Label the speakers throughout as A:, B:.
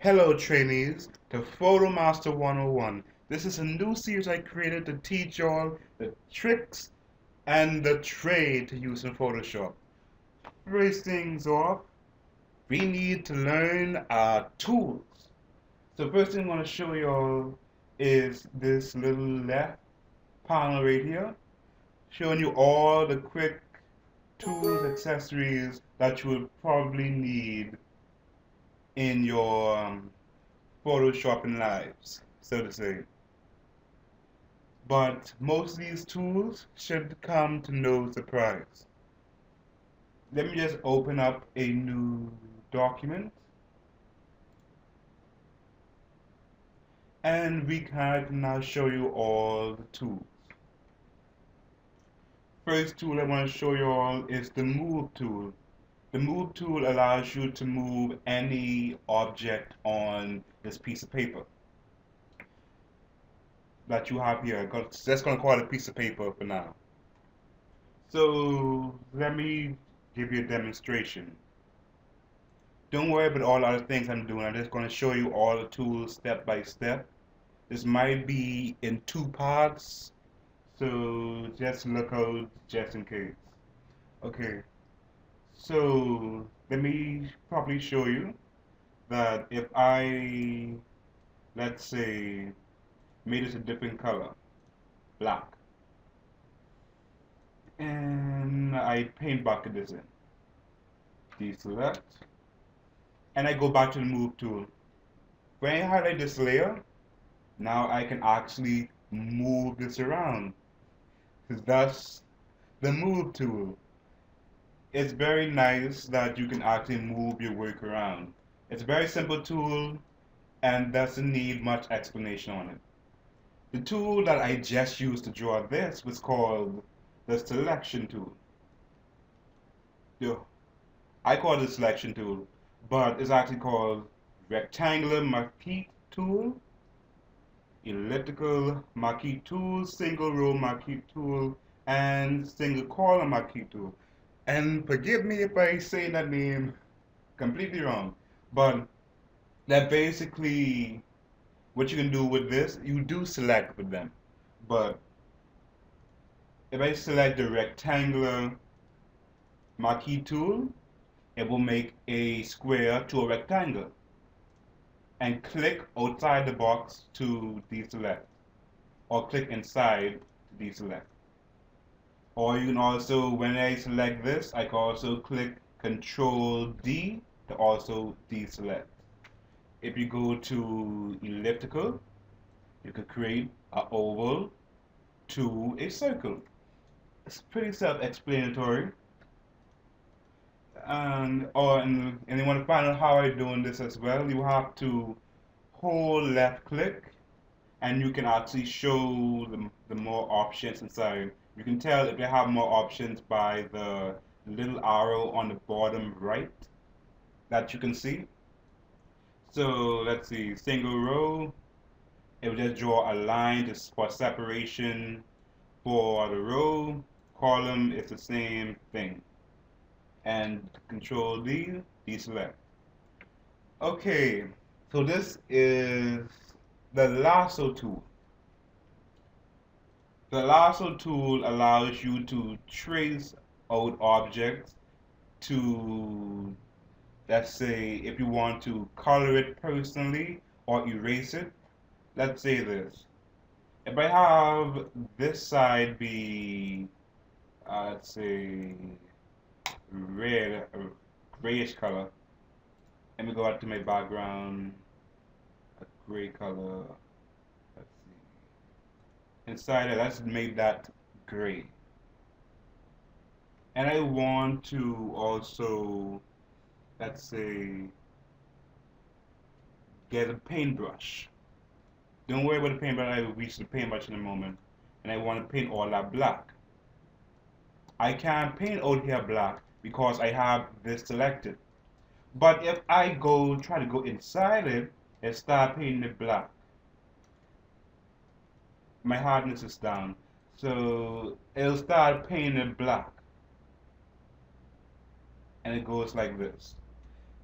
A: Hello trainees, to PhotoMaster 101. This is a new series I created to teach y'all the tricks and the trade to use in Photoshop. First things off, we need to learn our tools. So first thing I'm going to show y'all is this little left panel right here, showing you all the quick tools, accessories that you will probably need in your photoshopping lives, so to say. But most of these tools should come to no surprise. Let me just open up a new document and we can now show you all the tools. First tool I want to show you all is the move tool. The move tool allows you to move any object on this piece of paper that you have here. That's going to call it a piece of paper for now. So let me give you a demonstration. Don't worry about all the other things I'm doing. I'm just going to show you all the tools step by step. This might be in two parts, so just look out just in case. Okay, so let me probably show you that if I, let's say, made this a different color, black, and I paint bucket this in, deselect, and I go back to the move tool. When I highlight this layer, now I can actually move this around. That's the move tool. It's very nice that you can actually move your work around. It's a very simple tool and doesn't need much explanation on it. The tool that I just used to draw this was called the selection tool. I call it the selection tool, but it's actually called rectangular marquee tool, elliptical marquee tool, single row marquee tool, and single column marquee tool. And forgive me if I say that name completely wrong, but that basically what you can do with this, you do select with them. But if I select the rectangular marquee tool, it will make a square to a rectangle. And click outside the box to deselect, or click inside to deselect. Or you can also, when I select this, I can also click Control D to also deselect. If you go to elliptical, you can create an oval to a circle. It's pretty self-explanatory. And you want to find out how I'm doing this as well, you have to hold left click and you can actually show the more options inside. You can tell if they have more options by the little arrow on the bottom right that you can see. So let's see, single row, it will just draw a line just for separation. For the row, column is the same thing. And Control D, deselect. Okay, so this is the lasso tool. The lasso tool allows you to trace out objects to, let's say, if you want to color it personally or erase it. Let's say this. If I have this side be, let's say, red, or grayish color, let me go out to my background, a gray color. Let's see. Inside it, let's make that gray. And I want to also, let's say, get a paintbrush. Don't worry about the paintbrush, I will reach the paintbrush in a moment. And I want to paint all that black. I can't paint out here black because I have this selected. But if I try to go inside it and start painting it black, my hardness is down. So it'll start painting it black. And it goes like this.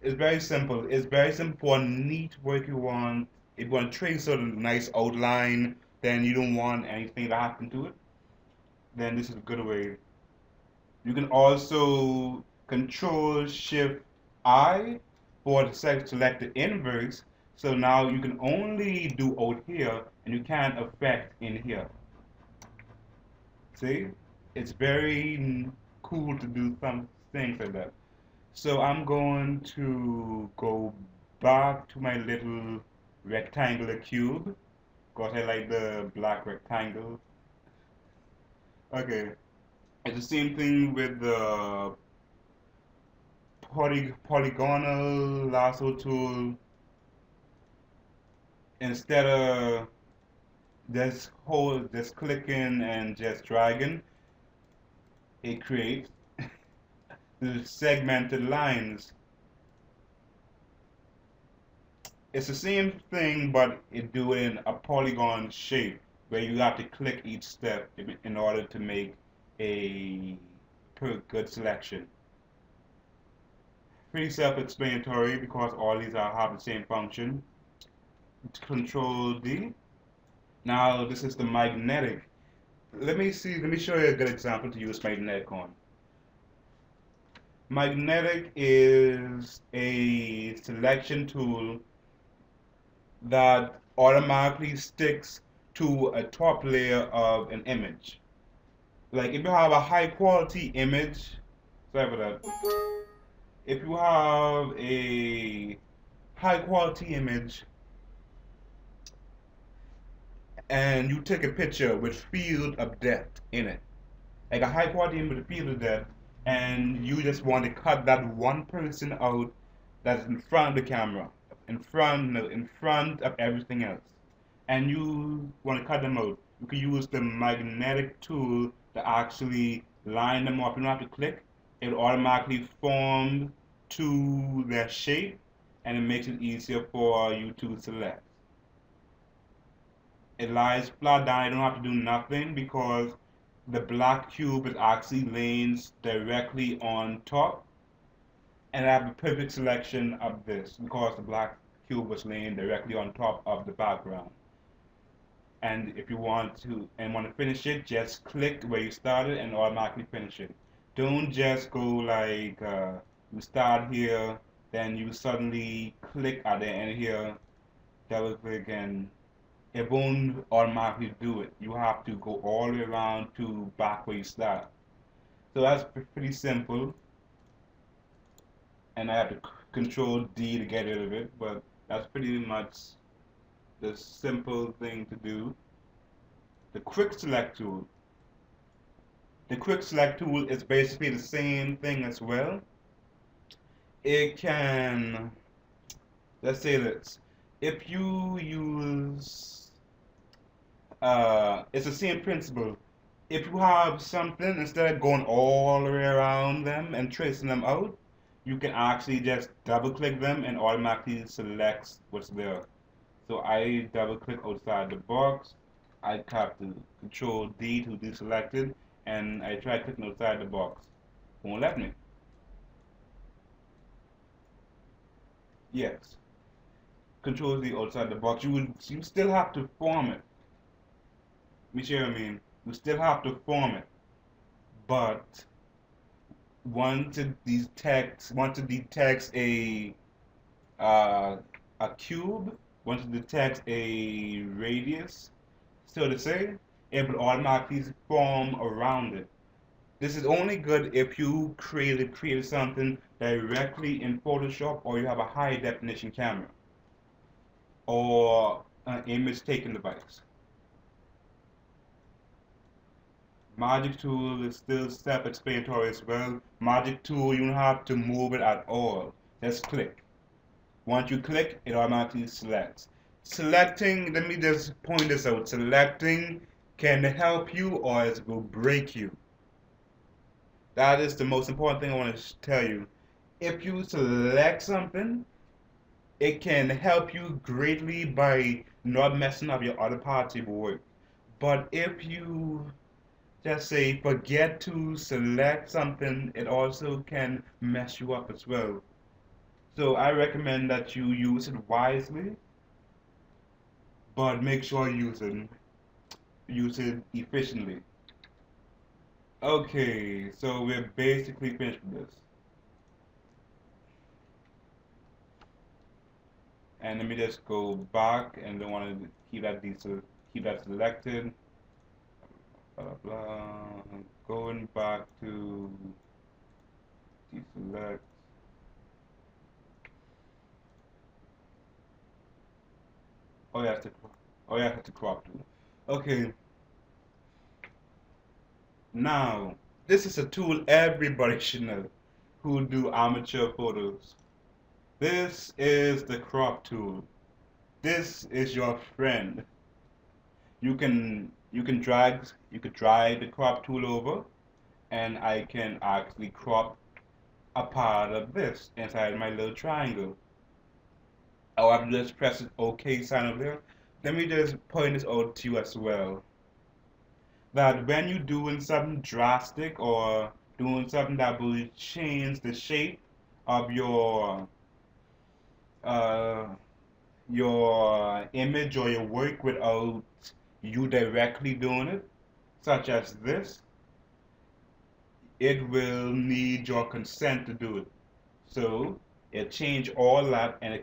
A: It's very simple. It's very simple for neat work you want. If you want to trace a nice outline, then you don't want anything to happen to it, then this is a good way. You can also Control Shift I for the select the inverse. So now you can only do out here and you can't affect in here. See? It's very cool to do some things like that. So I'm going to go back to my little rectangular cube because I like the black rectangle. Okay, it's the same thing with the polygonal lasso tool. Instead of just clicking and just dragging, it creates the segmented lines. It's the same thing, but it do it in a polygon shape where you have to click each step in order to make a good selection. Pretty self-explanatory because all these have the same function. Control D. Now this is the magnetic. Let me show you a good example to use magnetic on. Magnetic is a selection tool that automatically sticks to a top layer of an image. Like if you have a high quality image, sorry for that. If you have a high quality image and you take a picture with field of depth in it, like a high quality image with field of depth, and you just want to cut that one person out that's in front of the camera, in front of everything else, and you want to cut them out, you can use the magnetic tool to actually line them up. You don't have to click. It will automatically form to their shape, and it makes it easier for you to select. It lies flat down. I don't have to do nothing because the black cube is actually laying directly on top, and I have a perfect selection of this because the black cube was laying directly on top of the background. And if you want to finish it, just click where you started and automatically finish it. Don't just go like you start here, then you suddenly click at the end here, double click, and it won't automatically do it. You have to go all the way around to back where you start. So that's pretty simple. And I have to Control D to get rid of it, but that's pretty much the simple thing to do. The Quick Select tool. The Quick Select tool is basically the same thing as well. It can, let's say this, if you use, it's the same principle. If you have something, instead of going all the way around them and tracing them out, you can actually just double click them and automatically select what's there. So I double click outside the box, I tap the Control D to deselect it, and I try clicking outside the box. Won't let me. Yes. Control D outside the box. You still have to form it. Let me show you what I mean. You still have to form it. But once it detects a cube, once it detects a radius, so to say, it will automatically form around it. This is only good if you created something directly in Photoshop, or you have a high definition camera or an image taking device. Magic Tool is still self-explanatory as well. Magic Tool, you don't have to move it at all. Just click. Once you click, it automatically selects. Selecting, let me just point this out. Selecting can help you or it will break you. That is the most important thing I want to tell you. If you select something, it can help you greatly by not messing up your other parts of your work. But if you just say forget to select something, it also can mess you up as well. So I recommend that you use it wisely, but make sure you use it efficiently. Okay, so we're basically finished with this. And let me just go back and don't want to keep that selected. Blah, blah, blah. Going back to deselect. Oh yeah, that's the crop tool. Okay, now this is a tool everybody should know who do amateur photos. This is the crop tool. This is your friend. You could drag the crop tool over, and I can actually crop a part of this inside my little triangle. Oh, I'm just pressing OK sign over there. Let me just point this out to you as well. That when you're doing something drastic or doing something that will change the shape of uh, your image or your work without you directly doing it, such as this, it will need your consent to do it. So it change all that and it